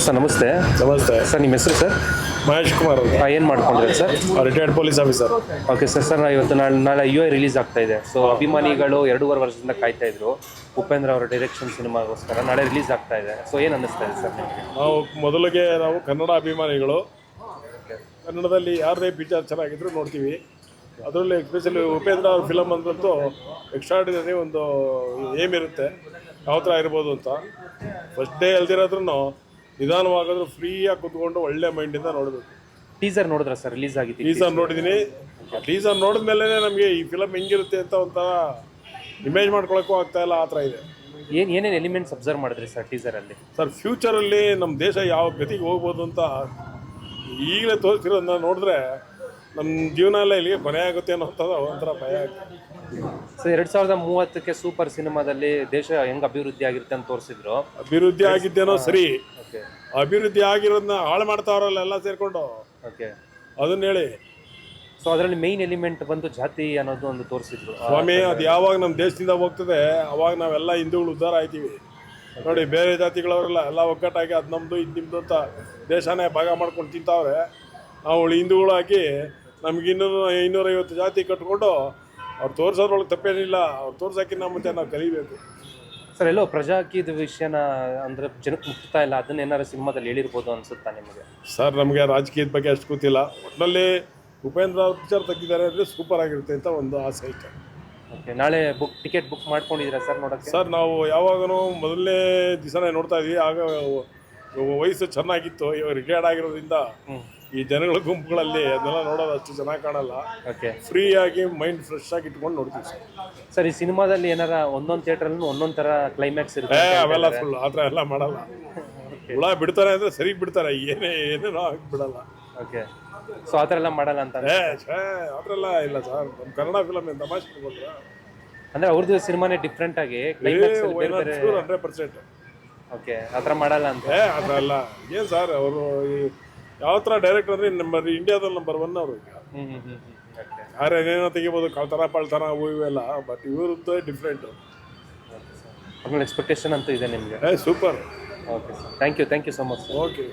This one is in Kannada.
ಸರ್ ನಮಸ್ತೆ. ನಮಸ್ತೆ ಸರ್ ನಿಮ್ಮ ಹೆಸರು ಸರ್? ಮಹೇಶ್ ಕುಮಾರ್ ಅಂತ. ಏನು ಮಾಡ್ಕೊಂಡಿದ್ದಾರೆ sir? Retired police officer. Okay sir ಇವತ್ತು ನಾಳೆ ಯು ಐ ರಿಲೀಸ್ ಆಗ್ತಾ ಇದೆ. ಸೊ ಅಭಿಮಾನಿಗಳು 2.5 ವರ್ಷದಿಂದ ಕಾಯ್ತಾ ಇದ್ರು ಉಪೇಂದ್ರ ಅವರ ಡೈರೆಕ್ಷನ್ ಸಿನಿಮಾಗೋಸ್ಕರ. ನಾಳೆ ರಿಲೀಸ್ ಆಗ್ತಾ ಇದೆ. ಸೊ ಏನು ಅನ್ನಿಸ್ತಾ ಇದೆ ಸರ್ ನಿಮಗೆ? ನಾವು ಕನ್ನಡ ಅಭಿಮಾನಿಗಳು. ಕನ್ನಡದಲ್ಲಿ ಯಾರದೇ ಪಿಕ್ಚರ್ ಚೆನ್ನಾಗಿದ್ರು ನೋಡ್ತೀವಿ. ಅದರಲ್ಲಿ ಎಸ್ಪೆಷಲಿ ಉಪೇಂದ್ರ ಅವ್ರ ಫಿಲಮ್ ಅಂದ್ರಂತೂ ಎಕ್ಸ್ಟ್ರಾರ್ಡಿನರಿ ಒಂದು ಏಮ್ ಇರುತ್ತೆ, ಯಾವ ಥರ ಇರ್ಬೋದು ಅಂತ. ಫಸ್ಟ್ ಡೇ ಎಲ್ದಿರೋದ್ರೂ ನಿಧಾನವಾಗಾದ್ರೂ ಫ್ರೀಯಾಗಿ ಕೂತ್ಕೊಂಡು ಒಳ್ಳೆ ಮೈಂಡಿಂದ ನೋಡಬೇಕು. ಟೀಸರ್ ನೋಡಿದ್ರ ಸರ್? ರಿಲೀಸ್ ಆಗಿದೆ. ಟೀಸರ್ ನೋಡಿದ್ದೀನಿ. ಟೀಸರ್ ನೋಡಿದ ಮೇಲೆ ನಮಗೆ ಈ ಫಿಲಮ್ ಹೆಂಗಿರುತ್ತೆ ಅಂತ ಒಂಥರ ಇಮೇಜ್ ಮಾಡ್ಕೊಳಕ್ಕೂ ಆಗ್ತಾ ಇಲ್ಲ, ಆ ಥರ ಇದೆ. ಏನೇನು ಎಲಿಮೆಂಟ್ಸ್ ಅಬ್ಸರ್ವ್ ಮಾಡಿದ್ರಿ ಸರ್ ಟೀಸರಲ್ಲಿ? ಸರ್ ಫ್ಯೂಚರಲ್ಲಿ ನಮ್ಮ ದೇಶ ಯಾವ ಗತಿಗೆ ಹೋಗ್ಬೋದು ಅಂತ ಈಗಲೇ ತೋರಿಸ್ತಿರೋದನ್ನ ನೋಡಿದ್ರೆ ನಮ್ಮ ಜೀವನ ಎಲ್ಲ ಇಲ್ಲಿಗೆ ಕೊನೆ ಆಗುತ್ತೆ ಅನ್ನೋಂಥದ್ದು ಒಂಥರ ಭಯ ಆಗುತ್ತೆ. ಸರ್ 2030ಕ್ಕೆ ಸೂಪರ್ ಸಿನಿಮಾದಲ್ಲಿ ದೇಶ ಹೆಂಗೆ ಅಭಿವೃದ್ಧಿ ಆಗಿರುತ್ತೆ ಅಂತ ತೋರಿಸಿದ್ರು. ಅಭಿವೃದ್ಧಿ ಆಗಿದ್ದೇನೋ ಸರಿ, ಓಕೆ, ಅಭಿವೃದ್ಧಿ ಆಗಿರೋದನ್ನ ಹಾಳು ಮಾಡ್ತಾವ್ರಲ್ಲ ಎಲ್ಲ ಸೇರ್ಕೊಂಡು. ಓಕೆ, ಅದನ್ನ ಹೇಳಿ. ಸೊ ಅದರಲ್ಲಿ ಮೈನ್ ಎಲಿಮೆಂಟ್ ಬಂದು ಜಾತಿ ಅನ್ನೋದು ಒಂದು ತೋರಿಸಿದ್ರು. ಸ್ವಾಮಿ, ಅದು ಯಾವಾಗ ನಮ್ಮ ದೇಶದಿಂದ ಹೋಗ್ತದೆ ಅವಾಗ ನಾವೆಲ್ಲ ಹಿಂದೂಗಳು ಉದ್ಧಾರ ಆಯ್ತೀವಿ. ನೋಡಿ, ಬೇರೆ ಜಾತಿಗಳವರೆಲ್ಲ ಎಲ್ಲ ಒಗ್ಗಟ್ಟಾಗಿ ಅದು ನಮ್ಮದು ಇದು ನಿಮ್ಮದು ಅಂತ ದೇಶನೇ ಭಾಗ ಮಾಡ್ಕೊಂಡು ತಿಂತಾವ್ರೆ. ನಾವು ಹಿಂದೂಗಳಾಗಿ ನಮ್ಗೆ 250 ಜಾತಿ ಕಟ್ಕೊಂಡು ಅವ್ರು ತೋರ್ಸೋದ್ರೊಳಗೆ ತಪ್ಪೇನಿಲ್ಲ. ಅವ್ರು ತೋರ್ಸೋಕ್ಕಿಂತ ಮುಂಚೆ ನಾವು ಕಲಿಬೇಕು. ಸರ್ ಎಲ್ಲೋ ಪ್ರಜಾಕೀಯದ ವಿಷಯನ ಅಂದರೆ ಜನಕ್ಕೆ ಮುಟ್ತಾ ಇಲ್ಲ, ಅದನ್ನ ಏನಾದ್ರು ಸಿನಿಮಾದಲ್ಲಿ ಹೇಳಿರ್ಬೋದು ಅನ್ಸುತ್ತಾ ನಿಮಗೆ? ಸರ್ ನಮಗೆ ರಾಜಕೀಯದ ಬಗ್ಗೆ ಅಷ್ಟು ಗೊತ್ತಿಲ್ಲ. ಒಟ್ಟಿನಲ್ಲಿ ಉಪೇಂದ್ರ ಅವ್ರ ಪಿಕ್ಚರ್ ತೆಗಿದ್ದಾರೆ ಅಂದರೆ ಸೂಪರ್ ಆಗಿರುತ್ತೆ ಅಂತ ಒಂದು ಆಸೆ ಐತೆ. ಓಕೆ, ನಾಳೆ ಟಿಕೆಟ್ ಬುಕ್ ಮಾಡ್ಕೊಂಡಿದ್ದೀರಾ ಸರ್ ನೋಡೋಕ್ಕೆ? ಸರ್ ನಾವು ಯಾವಾಗಲೂ ಮೊದಲನೇ ದಿವಸನೇ ನೋಡ್ತಾ ಇದ್ವಿ. ಆಗ ವಯಸ್ಸು ಚೆನ್ನಾಗಿತ್ತು. ಇವಾಗ ರಿಟೈರ್ಡ್ ಆಗಿರೋದ್ರಿಂದ ಈ ಜನಗಳ ಗುಂಪುಗಳಲ್ಲಿ ಅದನ್ನೆಲ್ಲ ನೋಡೋದು ಅಷ್ಟು ಚೆನ್ನಾಗಿ ಕಾಣಲ್ಲ. ಓಕೆ, ಫ್ರೀ ಆಗಿ ಮೈಂಡ್ ಫ್ರೆಶ್ ಆಗಿ ಇಟ್ಕೊಂಡು ನೋಡ್ತೀವಿ ಸರ್. ಸರ್ ಈ ಸಿನಿಮಾದಲ್ಲಿ ಏನಾರ ಒಂದೊಂದು ಥಿಯೇಟ್ರಲ್ಲೂ ಒಂದೊಂದು ಥರ ಕ್ಲೈಮ್ಯಾಕ್ಸ್ ಇರುತ್ತೆ? ಅವೆಲ್ಲ ಫುಲ್ ಆ ಥರ ಎಲ್ಲ ಮಾಡಲ್ಲ. ಹುಳ ಬಿಡ್ತಾರೆ ಅಂದರೆ ಸರಿ ಬಿಡ್ತಾರೆ, ಏನೇನೋ ಆಗಿ ಬಿಡಲ್ಲ. ಓಕೆ, ಸೊ ಆ ಥರ ಎಲ್ಲ ಮಾಡಲ್ಲ ಅಂತ? ಆ ಥರ ಎಲ್ಲ ಇಲ್ಲ ಸರ್. ನಮ್ಮ ಕನ್ನಡ ಫಿಲಮ್ ಏನು ತಮಾಷೆ ಕೊಡ್ತಾರೆ ಅಂದರೆ ಅವ್ರದ್ದು ಸಿನಿಮಾನೇ ಡಿಫ್ರೆಂಟ್ ಆಗಿ ಕ್ಲೈಮ್ಯಾಕ್ಸ್ 100%. ಓಕೆ, ಆ ಥರ ಮಾಡಲ್ಲ ಅಂತ? ಆ ಥರ ಎಲ್ಲ ಏನು ಸರ್. ಅವರು ಯಾವ ಥರ ಡೈರೆಕ್ಟರ್ ಅಂದರೆ ಇಂಡಿಯಾದಲ್ಲಿ ನಂಬರ್ 1 ಅವರು. ಓಕೆ, ಯಾರು ಏನೇನೋ ತೆಗಿಬೋದು, ಕಳ್ತನ ಪಳ್ತನ ಅವು ಇವೆಲ್ಲ. ಬಟ್ ಇವ್ರದ್ದು ಡಿಫ್ರೆಂಟು. ಆಮೇಲೆ ಎಕ್ಸ್ಪೆಕ್ಟೇಷನ್ ಅಂತೂ ಇದೆ ನಿಮಗೆ? Super. Okay sir, thank you so much. Okay.